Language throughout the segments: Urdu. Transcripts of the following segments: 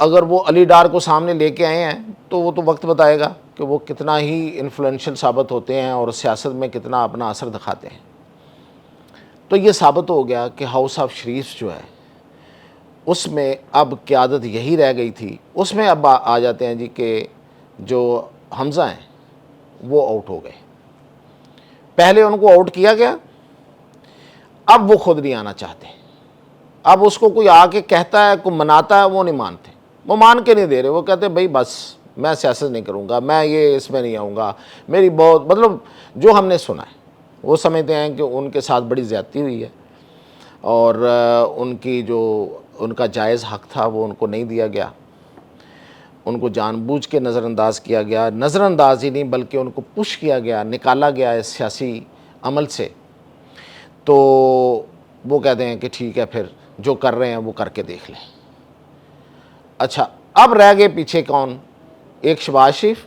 اگر وہ علی ڈار کو سامنے لے کے آئے ہیں تو وہ تو وقت بتائے گا کہ وہ کتنا ہی انفلوئنشل ثابت ہوتے ہیں اور سیاست میں کتنا اپنا اثر دکھاتے ہیں۔ تو یہ ثابت ہو گیا کہ ہاؤس آف شریف جو ہے اس میں اب قیادت یہی رہ گئی تھی۔ اس میں اب آ جاتے ہیں جی کہ جو حمزہ ہیں وہ آؤٹ ہو گئے، پہلے ان کو آؤٹ کیا گیا، اب وہ خود نہیں آنا چاہتے۔ اب اس کو کوئی آ کے کہتا ہے، کوئی مناتا ہے، وہ نہیں مانتے، وہ مان کے نہیں دے رہے، وہ کہتے ہیں بھائی بس میں سیاست نہیں کروں گا، میں یہ اس میں نہیں آؤں گا، میری بہت مطلب جو ہم نے سنا ہے وہ سمجھتے ہیں کہ ان کے ساتھ بڑی زیادتی ہوئی ہے اور ان کی جو ان کا جائز حق تھا وہ ان کو نہیں دیا گیا، ان کو جان بوجھ کے نظر انداز کیا گیا، نظر انداز ہی نہیں بلکہ ان کو پش کیا گیا، نکالا گیا اس سیاسی عمل سے۔ تو وہ کہتے ہیں کہ ٹھیک ہے پھر جو کر رہے ہیں وہ کر کے دیکھ لیں۔ اچھا اب رہ گئے پیچھے کون؟ ایک شہباز شریف،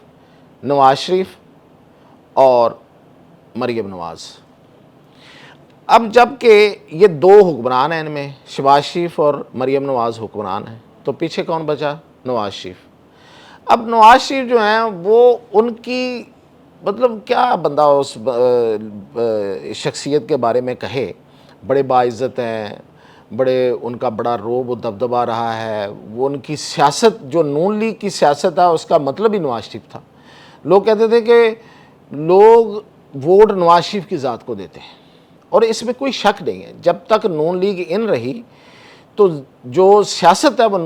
نواز شریف اور مریم نواز۔ اب جب کہ یہ دو حکمران ہیں، ان میں شہباز شریف اور مریم نواز حکمران ہیں، تو پیچھے کون بچا؟ نواز شریف۔ اب نواز شریف جو ہیں وہ ان کی مطلب کیا بندہ اس شخصیت کے بارے میں کہے، بڑے باعزت ہیں، بڑے ان کا بڑا روب و دبدبہ رہا ہے، وہ ان کی سیاست جو نون لیگ کی سیاست ہے اس کا مطلب ہی نواز شریف تھا۔ لوگ کہتے تھے کہ لوگ ووٹ نواز شریف کی ذات کو دیتے ہیں، اور اس میں کوئی شک نہیں ہے، جب تک نون لیگ ان رہی تو جو سیاست ہے وہ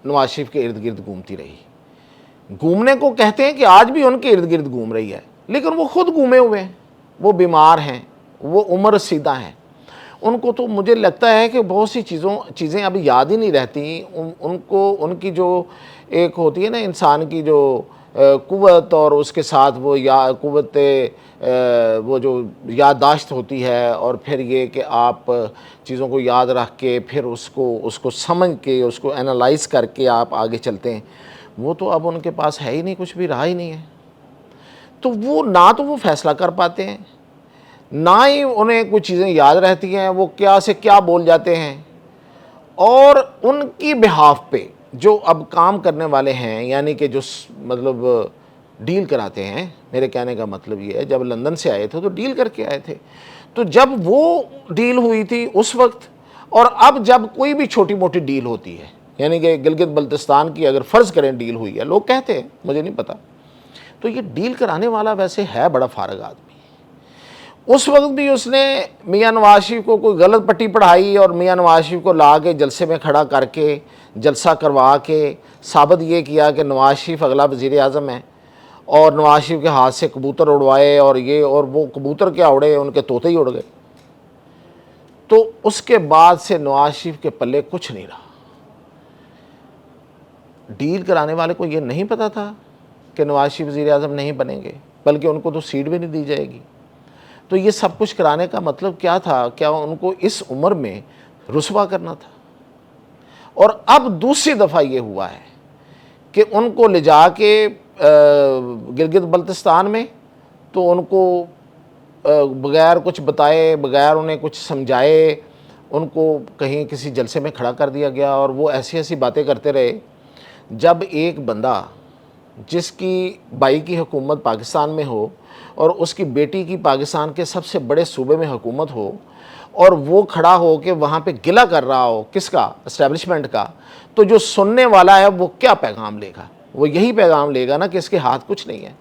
نواز شریف کے ارد گرد گھومتی رہی۔ گھومنے کو کہتے ہیں کہ آج بھی ان کے ارد گرد گھوم رہی ہے، لیکن وہ خود گھومے ہوئے ہیں، وہ بیمار ہیں، وہ عمر رسیدہ ہیں، ان کو تو مجھے لگتا ہے کہ بہت سی چیزیں ابھی یاد ہی نہیں رہتی ان کو۔ ان کی جو ایک ہوتی ہے نا انسان کی جو قوت، اور اس کے ساتھ وہ قوت وہ جو یادداشت ہوتی ہے، اور پھر یہ کہ آپ چیزوں کو یاد رکھ کے پھر اس کو سمجھ کے اس کو انالائز کر کے آپ آگے چلتے ہیں، وہ تو اب ان کے پاس ہے ہی نہیں، کچھ بھی رہا ہی نہیں ہے۔ تو وہ نہ تو وہ فیصلہ کر پاتے ہیں، نہ ہی انہیں کچھ چیزیں یاد رہتی ہیں، وہ کیا سے کیا بول جاتے ہیں۔ اور ان کی بہاف پہ جو اب کام کرنے والے ہیں، یعنی کہ جو مطلب ڈیل کراتے ہیں، میرے کہنے کا مطلب یہ ہے جب لندن سے آئے تھے تو ڈیل کر کے آئے تھے، تو جب وہ ڈیل ہوئی تھی اس وقت، اور اب جب کوئی بھی چھوٹی موٹی ڈیل ہوتی ہے، یعنی کہ گلگت بلتستان کی اگر فرض کریں ڈیل ہوئی ہے، لوگ کہتے ہیں مجھے نہیں پتا، تو یہ ڈیل کرانے والا ویسے ہے بڑا فارغ آدمی۔ اس وقت بھی اس نے میاں نواز شریف کو کوئی غلط پٹی پڑھائی، اور میاں نواز شریف کو لا کے جلسے میں کھڑا کر کے جلسہ کروا کے ثابت یہ کیا کہ نواز شریف اگلا وزیر اعظم ہے، اور نواز شریف کے ہاتھ سے کبوتر اڑوائے، اور وہ کبوتر کیا اڑے، ان کے طوطے ہی اڑ گئے۔ تو اس کے بعد سے نواز شریف کے پلے کچھ نہیں رہا۔ ڈیل کرانے والے کو یہ نہیں پتا تھا کہ نواز شریف وزیر اعظم نہیں بنیں گے، بلکہ ان کو تو سیٹ بھی نہیں دی جائے گی۔ تو یہ سب کچھ کرانے کا مطلب کیا تھا؟ کیا ان کو اس عمر میں رسوا کرنا تھا؟ اور اب دوسری دفعہ یہ ہوا ہے کہ ان کو لے جا کے گلگت بلتستان میں، تو ان کو بغیر کچھ بتائے، بغیر انہیں کچھ سمجھائے، ان کو کہیں کسی جلسے میں کھڑا کر دیا گیا، اور وہ ایسی ایسی باتیں کرتے رہے۔ جب ایک بندہ جس کی بائی کی حکومت پاکستان میں ہو اور اس کی بیٹی کی پاکستان کے سب سے بڑے صوبے میں حکومت ہو، اور وہ کھڑا ہو کے وہاں پہ گلہ کر رہا ہو کس کا؟ اسٹیبلشمنٹ کا، تو جو سننے والا ہے وہ کیا پیغام لے گا؟ وہ یہی پیغام لے گا نا کہ اس کے ہاتھ کچھ نہیں ہے،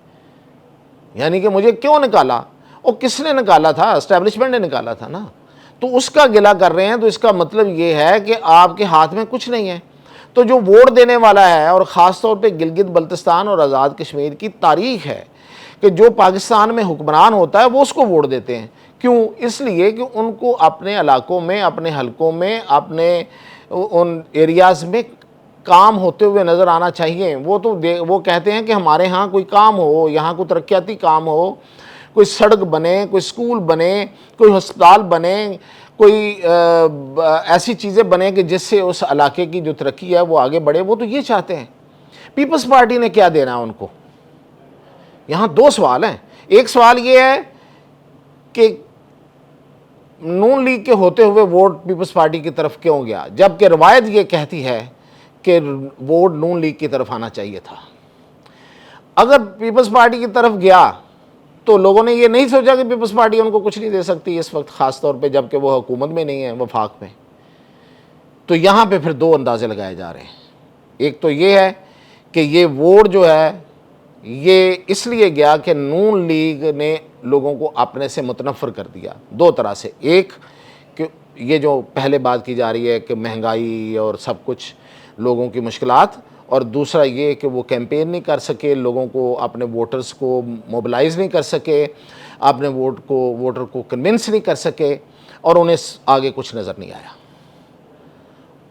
یعنی کہ مجھے کیوں نکالا؟ اور کس نے نکالا تھا؟ اسٹیبلشمنٹ نے نکالا تھا نا۔ تو اس کا گلہ کر رہے ہیں، تو اس کا مطلب یہ ہے کہ آپ کے ہاتھ میں کچھ نہیں ہے۔ تو جو ووٹ دینے والا ہے، اور خاص طور پہ گلگت بلتستان اور آزاد کشمیر کی تاریخ ہے کہ جو پاکستان میں حکمران ہوتا ہے وہ اس کو ووٹ دیتے ہیں۔ کیوں؟ اس لیے کہ ان کو اپنے علاقوں میں، اپنے حلقوں میں، اپنے ان ایریاز میں کام ہوتے ہوئے نظر آنا چاہیے۔ وہ کہتے ہیں کہ ہمارے ہاں کوئی کام ہو، یہاں کوئی ترقیاتی کام ہو، کوئی سڑک بنے، کوئی سکول بنے، کوئی ہسپتال بنے، کوئی ایسی چیزیں بنے کہ جس سے اس علاقے کی جو ترقی ہے وہ آگے بڑھے۔ وہ تو یہ چاہتے ہیں۔ پیپلز پارٹی نے کیا دینا ہے ان کو؟ یہاں دو سوال ہیں۔ ایک سوال یہ ہے کہ نون لیگ کے ہوتے ہوئے ووٹ پیپلز پارٹی کی طرف کیوں گیا، جبکہ روایت یہ کہتی ہے کہ ووٹ نون لیگ کی طرف آنا چاہیے تھا. اگر پیپلز پارٹی کی طرف گیا تو لوگوں نے یہ نہیں سوچا کہ پیپلز پارٹی ان کو کچھ نہیں دے سکتی اس وقت، خاص طور پہ جب کہ وہ حکومت میں نہیں ہے، وفاق میں. تو یہاں پہ پھر دو اندازے لگائے جا رہے ہیں. ایک تو یہ ہے کہ یہ ووٹ جو ہے یہ اس لیے گیا کہ نون لیگ نے لوگوں کو اپنے سے متنفر کر دیا دو طرح سے. ایک کہ یہ جو پہلے بات کی جا رہی ہے کہ مہنگائی اور سب کچھ لوگوں کی مشکلات، اور دوسرا یہ کہ وہ کیمپین نہیں کر سکے، لوگوں کو اپنے ووٹرز کو موبلائز نہیں کر سکے، اپنے ووٹر کو کنونس نہیں کر سکے، اور انہیں آگے کچھ نظر نہیں آیا.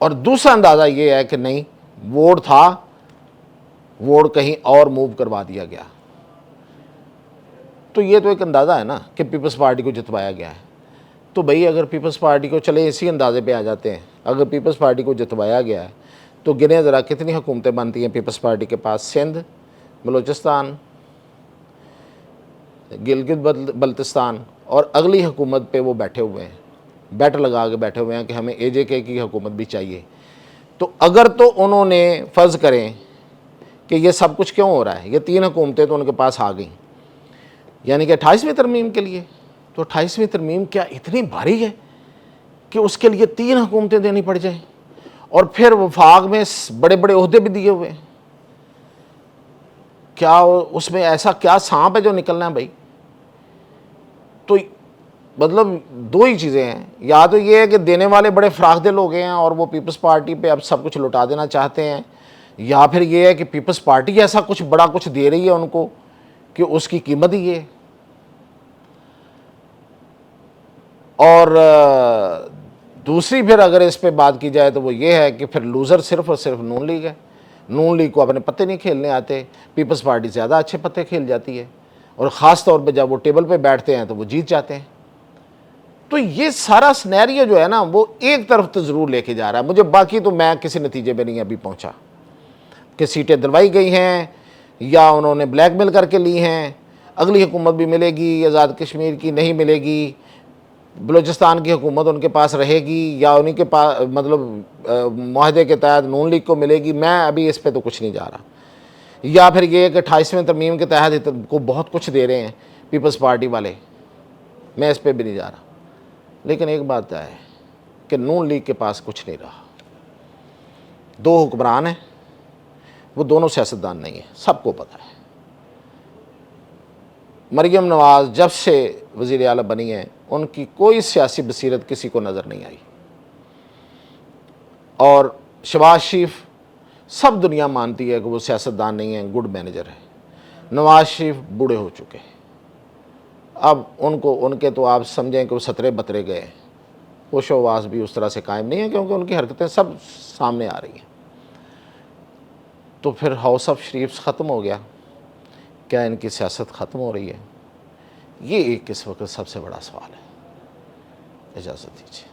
اور دوسرا اندازہ یہ ہے کہ نہیں، ووٹ تھا، ووٹ کہیں اور موو کروا دیا گیا. تو یہ تو ایک اندازہ ہے نا کہ پیپلز پارٹی کو جتوایا گیا ہے. تو بھئی اگر پیپلز پارٹی کو، چلے اسی اندازے پہ آ جاتے ہیں، اگر پیپلز پارٹی کو جتوایا گیا ہے تو گنے ذرا کتنی حکومتیں بنتی ہیں پیپلز پارٹی کے پاس؟ سندھ، بلوچستان، گلگت بلتستان، اور اگلی حکومت پہ وہ بیٹھے ہوئے ہیں، بیٹ لگا کے بیٹھے ہوئے ہیں کہ ہمیں اے جے کے کی حکومت بھی چاہیے. تو اگر تو انہوں نے فرض کریں کہ یہ سب کچھ کیوں ہو رہا ہے، یہ تین حکومتیں تو ان کے پاس آ گئیں، یعنی کہ 28ویں ترمیم کے لیے، تو 28ویں ترمیم کیا اتنی بھاری ہے کہ اس کے لیے تین حکومتیں دینی پڑ جائیں، اور پھر وفاق میں بڑے بڑے عہدے بھی دیے ہوئے ہیں؟ کیا اس میں ایسا کیا سانپ ہے جو نکلنا ہے بھائی؟ تو مطلب دو ہی چیزیں ہیں، یا تو یہ ہے کہ دینے والے بڑے فراخ دل ہو گئے ہیں اور وہ پیپلز پارٹی پہ اب سب کچھ لٹا دینا چاہتے ہیں، یا پھر یہ ہے کہ پیپلز پارٹی ایسا کچھ بڑا کچھ دے رہی ہے ان کو کہ اس کی قیمت ہی ہے. اور دوسری پھر اگر اس پہ بات کی جائے تو وہ یہ ہے کہ پھر لوزر صرف اور صرف نون لیگ ہے. نون لیگ کو اپنے پتے نہیں کھیلنے آتے، پیپلز پارٹی زیادہ اچھے پتے کھیل جاتی ہے، اور خاص طور پہ جب وہ ٹیبل پہ بیٹھتے ہیں تو وہ جیت جاتے ہیں. تو یہ سارا سنیریو جو ہے نا وہ ایک طرف تو ضرور لے کے جا رہا ہے مجھے، باقی تو میں کسی نتیجے پہ نہیں ابھی پہنچا کہ سیٹیں دلوائی گئی ہیں یا انہوں نے بلیک میل کر کے لی ہیں. اگلی حکومت بھی ملے گی، آزاد کشمیر کی نہیں ملے گی، بلوچستان کی حکومت ان کے پاس رہے گی، یا انہیں کے پاس مطلب معاہدے کے تحت نون لیگ کو ملے گی. میں ابھی اس پہ تو کچھ نہیں جا رہا. یا پھر یہ کہ 28ویں ترمیم کے تحت کو بہت کچھ دے رہے ہیں پیپلز پارٹی والے، میں اس پہ بھی نہیں جا رہا. لیکن ایک بات ہے کہ نون لیگ کے پاس کچھ نہیں رہا. دو حکمران ہیں، وہ دونوں سیاستدان نہیں ہیں، سب کو پتہ ہے. مریم نواز جب سے وزیر اعلیٰ بنی ہیں ان کی کوئی سیاسی بصیرت کسی کو نظر نہیں آئی، اور شہباز شریف سب دنیا مانتی ہے کہ وہ سیاستدان نہیں ہیں، گڈ مینیجر ہے. نواز شریف بوڑھے ہو چکے ہیں، اب ان کے تو آپ سمجھیں کہ وہ سترے بترے گئے ہیں. ہوش و حواس بھی اس طرح سے قائم نہیں ہے کیونکہ ان کی حرکتیں سب سامنے آ رہی ہیں. تو پھر ہاؤس آف شریفز ختم ہو گیا، کیا ان کی سیاست ختم ہو رہی ہے؟ یہ ایک اس وقت سب سے بڑا سوال ہے. اجازت دیجیے.